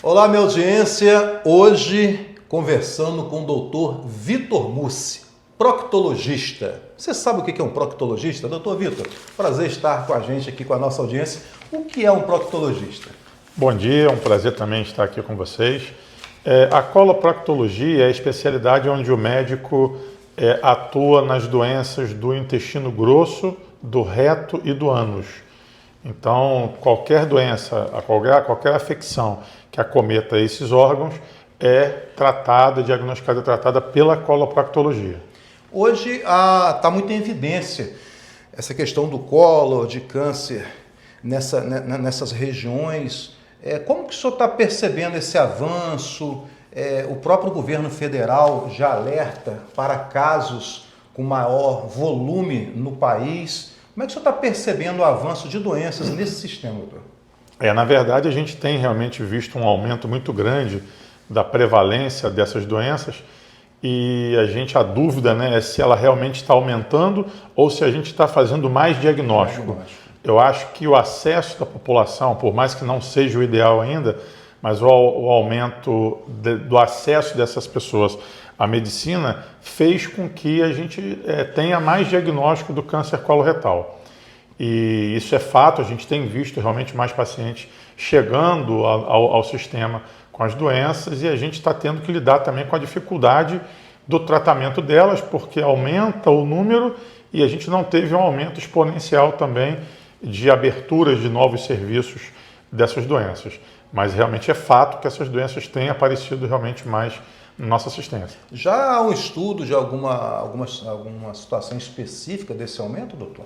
Olá, minha audiência. Hoje, conversando com o doutor Vitor Mussi, proctologista. Você sabe o que é um proctologista? Doutor Vitor, prazer estar com a gente aqui, com a nossa audiência. O que é um proctologista? Bom dia, é um prazer também estar aqui com vocês. A coloproctologia é a especialidade onde o médico atua nas doenças do intestino grosso, do reto e do ânus. Então, qualquer doença, qualquer afecção que acometa esses órgãos é tratada, diagnosticada e tratada pela coloproctologia. Hoje está muito em evidência essa questão do colo, de câncer nessas regiões. Como que o senhor está percebendo esse avanço? O próprio governo federal já alerta para casos com maior volume no país. Como é que o senhor está percebendo o avanço de doenças nesse sistema, doutor? Na verdade, a gente tem realmente visto um aumento muito grande da prevalência dessas doenças e a dúvida, é se ela realmente está aumentando ou se a gente está fazendo mais diagnóstico. Eu acho que o acesso da população, por mais que não seja o ideal ainda, mas o aumento do acesso dessas pessoas à medicina fez com que a gente tenha mais diagnóstico do câncer coloretal. E isso é fato, a gente tem visto realmente mais pacientes chegando ao sistema com as doenças e a gente está tendo que lidar também com a dificuldade do tratamento delas, porque aumenta o número e a gente não teve um aumento exponencial também de aberturas de novos serviços dessas doenças. Mas realmente é fato que essas doenças têm aparecido realmente mais na nossa assistência. Já há um estudo de alguma situação específica desse aumento, doutor?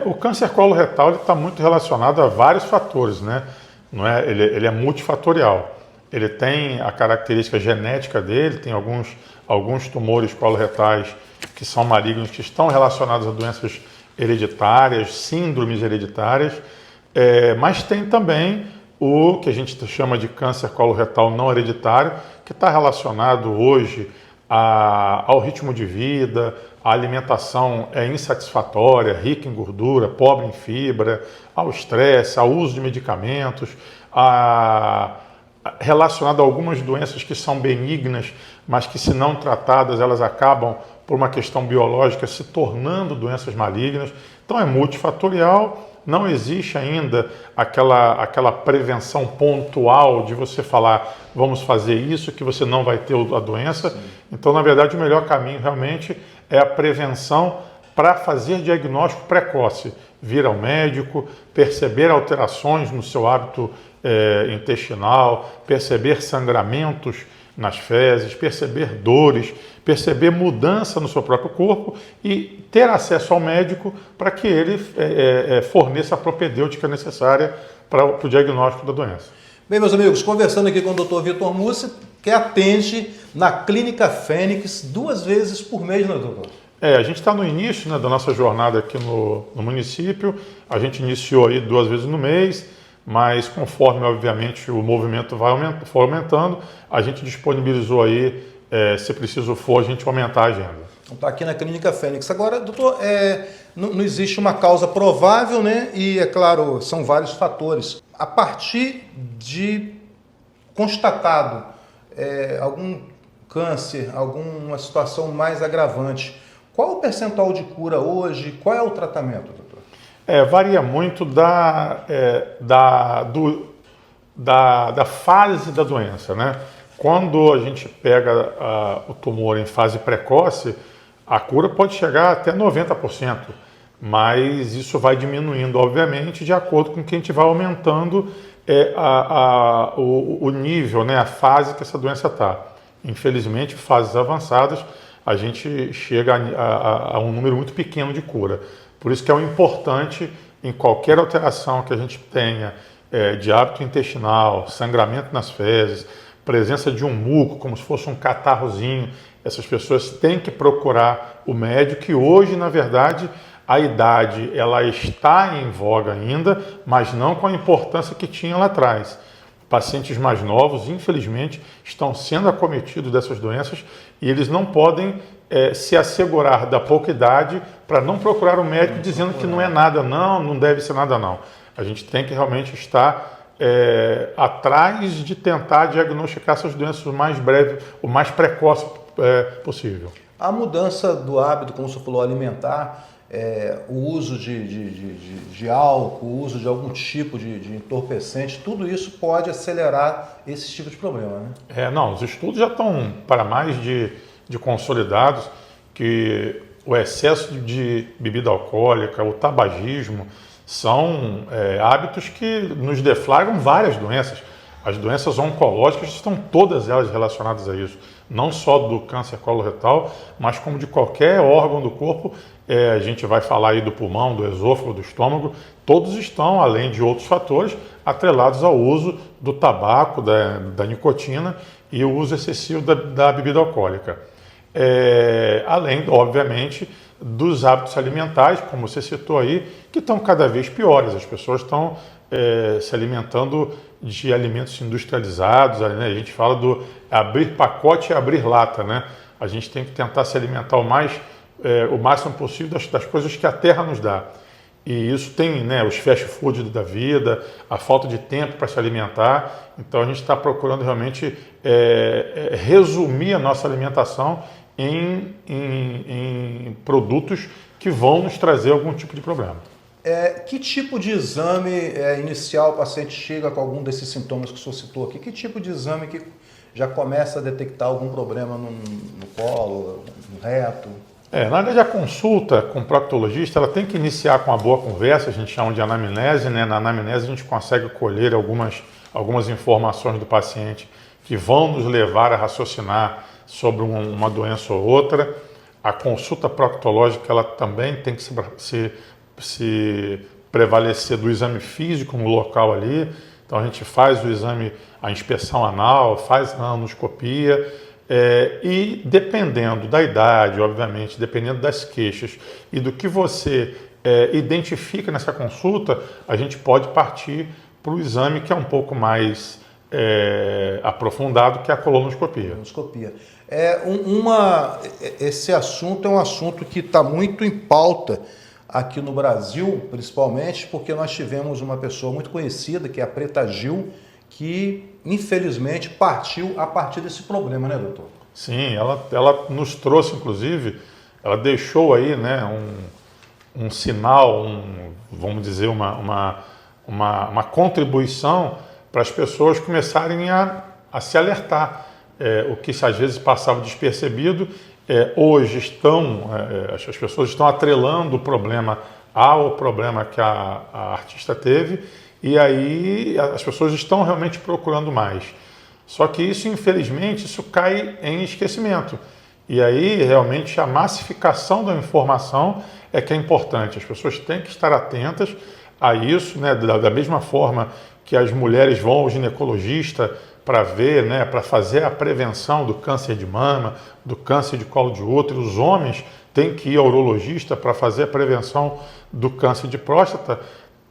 O câncer coloretal está muito relacionado a vários fatores, Não é? Ele é multifatorial. Ele tem a característica genética dele, tem alguns tumores coloretais que são malignos, que estão relacionados a doenças hereditárias, síndromes hereditárias, mas tem também o que a gente chama de câncer coloretal não hereditário, que está relacionado hoje ao ritmo de vida, a alimentação insatisfatória, rica em gordura, pobre em fibra, ao estresse, ao uso de medicamentos, relacionado a algumas doenças que são benignas, mas que se não tratadas elas acabam por uma questão biológica se tornando doenças malignas. Então é multifatorial, não existe ainda aquela prevenção pontual de você falar vamos fazer isso que você não vai ter a doença. Sim. Então, na verdade, o melhor caminho realmente é a prevenção para fazer diagnóstico precoce. Vir ao médico, perceber alterações no seu hábito intestinal, perceber sangramentos nas fezes, perceber dores, perceber mudança no seu próprio corpo e ter acesso ao médico para que ele forneça a propedêutica necessária para o diagnóstico da doença. Bem, meus amigos, conversando aqui com o Dr. Vitor Mussi, que atende na Clínica Fênix 2 vezes por mês, doutor? A gente está no início da nossa jornada aqui no município, a gente iniciou aí 2 vezes no mês, mas conforme, obviamente, o movimento for aumentando, a gente disponibilizou aí, se preciso for, a gente aumentar a agenda. Então está aqui na Clínica Fênix. Agora, doutor, não existe uma causa provável, E, é claro, são vários fatores. A partir de constatado algum câncer, alguma situação mais agravante, qual o percentual de cura hoje? Qual é o tratamento, doutor? Varia muito da fase da doença, Quando a gente pega o tumor em fase precoce, a cura pode chegar até 90%, mas isso vai diminuindo, obviamente, de acordo com que a gente vai aumentando o nível, a fase que essa doença está. Infelizmente, fases avançadas, a gente chega a um número muito pequeno de cura. Por isso que é importante, em qualquer alteração que a gente tenha de hábito intestinal, sangramento nas fezes, presença de um muco, como se fosse um catarrozinho, essas pessoas têm que procurar o médico, e hoje, na verdade, a idade ela está em voga ainda, mas não com a importância que tinha lá atrás. Pacientes mais novos, infelizmente, estão sendo acometidos dessas doenças e eles não podem se assegurar da pouca idade para não procurar o médico dizendo que não é nada não, não deve ser nada não. A gente tem que realmente estar atrás de tentar diagnosticar essas doenças o mais breve, o mais precoce possível. A mudança do hábito, como você falou, alimentar, o uso de álcool, o uso de algum tipo de entorpecente, tudo isso pode acelerar esse tipo de problema, né? Não, os estudos já estão para mais de consolidados que o excesso de bebida alcoólica, o tabagismo, são hábitos que nos deflagram várias doenças. As doenças oncológicas estão todas elas relacionadas a isso, não só do câncer coloretal, mas como de qualquer órgão do corpo. A gente vai falar aí do pulmão, do esôfago, do estômago, todos estão, além de outros fatores, atrelados ao uso do tabaco, da nicotina e o uso excessivo da bebida alcoólica. Além, obviamente, dos hábitos alimentares, como você citou aí, que estão cada vez piores. As pessoas estão se alimentando de alimentos industrializados, né? A gente fala do abrir pacote e abrir lata, né? A gente tem que tentar se alimentar o máximo possível das coisas que a terra nos dá. E isso tem, né, os fast food da vida, a falta de tempo para se alimentar. Então a gente está procurando realmente resumir a nossa alimentação em produtos que vão nos trazer algum tipo de problema. Que tipo de exame inicial o paciente chega com algum desses sintomas que o senhor citou aqui? Que tipo de exame que já começa a detectar algum problema no colo, no reto? Na verdade, a consulta com o proctologista ela tem que iniciar com uma boa conversa, a gente chama de anamnese, né? Na anamnese a gente consegue colher algumas informações do paciente que vão nos levar a raciocinar sobre uma doença ou outra. A consulta proctológica ela também tem que se prevalecer do exame físico no local ali. Então a gente faz o exame, a inspeção anal, faz a anoscopia. E dependendo da idade, obviamente, dependendo das queixas e do que você identifica nessa consulta, a gente pode partir para o exame que é um pouco mais aprofundado, que é a colonoscopia. Esse assunto é um assunto que está muito em pauta aqui no Brasil, principalmente porque nós tivemos uma pessoa muito conhecida, que é a Preta Gil, que infelizmente partiu a partir desse problema, né, doutor? Sim, ela nos trouxe, inclusive, ela deixou aí, né, um sinal, vamos dizer, uma contribuição para as pessoas começarem a se alertar. O que às vezes passava despercebido, hoje as pessoas estão atrelando o problema ao problema que a artista teve, e aí as pessoas estão realmente procurando mais. Só que isso, infelizmente, isso cai em esquecimento. E aí, realmente, a massificação da informação é que é importante. As pessoas têm que estar atentas a isso, né? Da mesma forma que as mulheres vão ao ginecologista para ver, né, para fazer a prevenção do câncer de mama, do câncer de colo de útero, os homens têm que ir ao urologista para fazer a prevenção do câncer de próstata.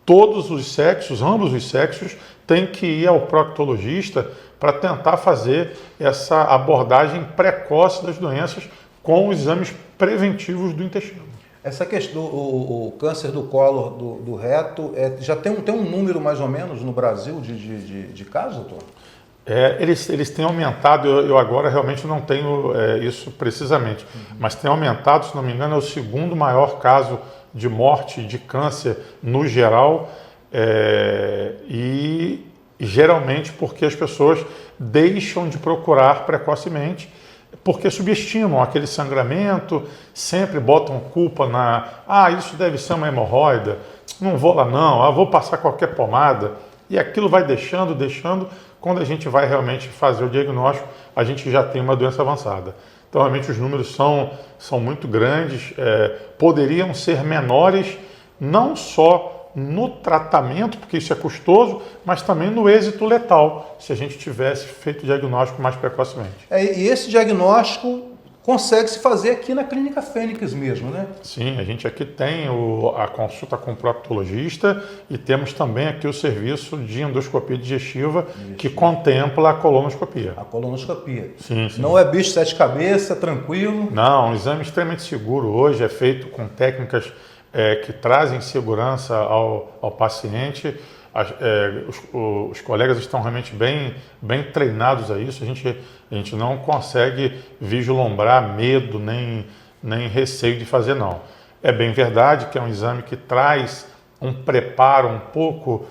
Todos os sexos, ambos os sexos, têm que ir ao proctologista para tentar fazer essa abordagem precoce das doenças com os exames preventivos do intestino. Essa questão, o câncer do colo, do reto, já tem um número mais ou menos no Brasil de casos, doutor? Eles têm aumentado, eu agora realmente não tenho isso precisamente, mas tem aumentado, se não me engano, é o segundo maior caso de morte de câncer no geral, e geralmente porque as pessoas deixam de procurar precocemente, porque subestimam aquele sangramento, sempre botam culpa isso deve ser uma hemorroida, não vou lá não, vou passar qualquer pomada, e aquilo vai deixando, quando a gente vai realmente fazer o diagnóstico, a gente já tem uma doença avançada. Então, realmente, os números são muito grandes, poderiam ser menores, não só no tratamento, porque isso é custoso, mas também no êxito letal, se a gente tivesse feito o diagnóstico mais precocemente. E esse diagnóstico consegue se fazer aqui na Clínica Fênix mesmo, né? Sim, a gente aqui tem a consulta com o proctologista e temos também aqui o serviço de endoscopia digestiva que contempla a colonoscopia. A colonoscopia. Sim. Não é bicho de sete cabeças, tranquilo? Não, um exame extremamente seguro hoje, é feito com técnicas que trazem segurança ao paciente. os colegas estão realmente bem treinados a isso, a gente não consegue vislumbrar medo nem receio de fazer, não. É bem verdade que é um exame que traz um preparo um pouco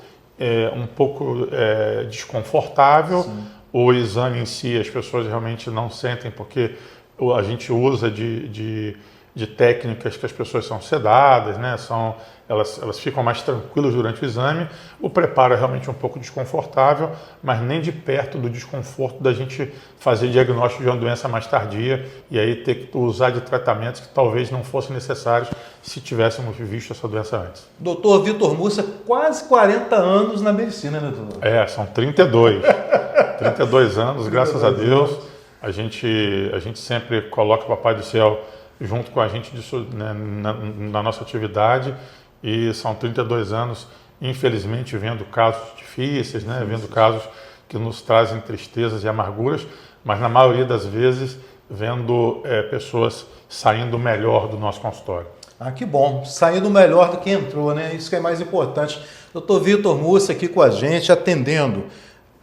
desconfortável. Sim. O exame em si as pessoas realmente não sentem porque a gente usa de técnicas que as pessoas são sedadas, né? Elas ficam mais tranquilas durante o exame. O preparo é realmente um pouco desconfortável, mas nem de perto do desconforto da gente fazer diagnóstico de uma doença mais tardia e aí ter que usar de tratamentos que talvez não fossem necessários se tivéssemos visto essa doença antes. Doutor Vitor Mussa, quase 40 anos na medicina, né, doutor? São 32. 32 anos, graças a Deus. A gente sempre coloca o Papai do Céu junto com a gente né, na nossa atividade, e são 32 anos, infelizmente, vendo casos difíceis, né, vendo casos que nos trazem tristezas e amarguras, mas na maioria das vezes vendo pessoas saindo melhor do nosso consultório. Ah, que bom, saindo melhor do que entrou, né? Isso que é mais importante. Doutor Vitor Mussa aqui com a gente, atendendo,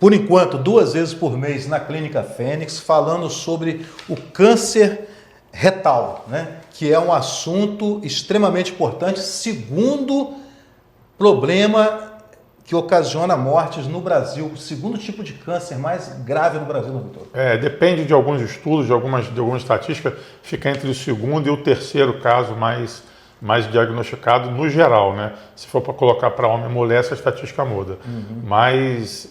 por enquanto, 2 vezes por mês na Clínica Fênix, falando sobre o câncer retal, né? Que é um assunto extremamente importante, segundo problema que ocasiona mortes no Brasil, o segundo tipo de câncer mais grave no Brasil, doutor. Depende de alguns estudos, de algumas estatísticas, fica entre o segundo e o terceiro caso mais diagnosticado no geral, né? Se for para colocar para homem e mulher, essa estatística muda. Mas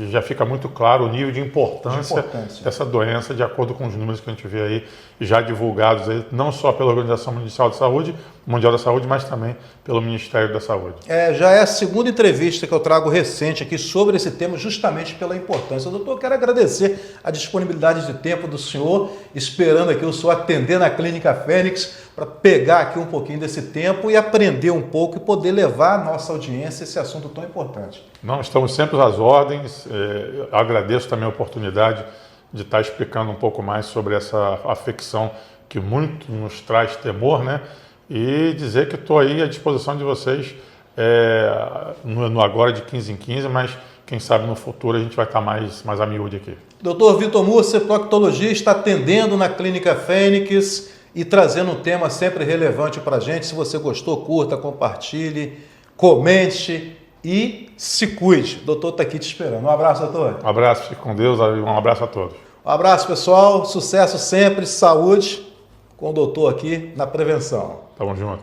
já fica muito claro o nível de importância dessa doença, de acordo com os números que a gente vê aí, já divulgados aí, não só pela Organização Mundial da Saúde, mas também pelo Ministério da Saúde. Já é a segunda entrevista que eu trago recente aqui sobre esse tema, justamente pela importância. Doutor, quero agradecer a disponibilidade de tempo do senhor, esperando aqui o senhor atender na Clínica Fênix, para pegar aqui um pouquinho desse tempo e aprender um pouco e poder levar à nossa audiência esse assunto tão importante. Não, estamos sempre às ordens. Agradeço também a oportunidade de estar explicando um pouco mais sobre essa afecção que muito nos traz temor, né? E dizer que estou aí à disposição de vocês no agora de 15 em 15, mas quem sabe no futuro a gente vai estar mais a miúde aqui. Doutor Vitor Mussa, proctologista, atendendo na Clínica Fênix e trazendo um tema sempre relevante para a gente. Se você gostou, curta, compartilhe, comente e se cuide. O doutor está aqui te esperando. Um abraço, doutor. Um abraço, fique com Deus, um abraço a todos. Um abraço, pessoal. Sucesso sempre, saúde com o doutor aqui na prevenção. Tamo junto.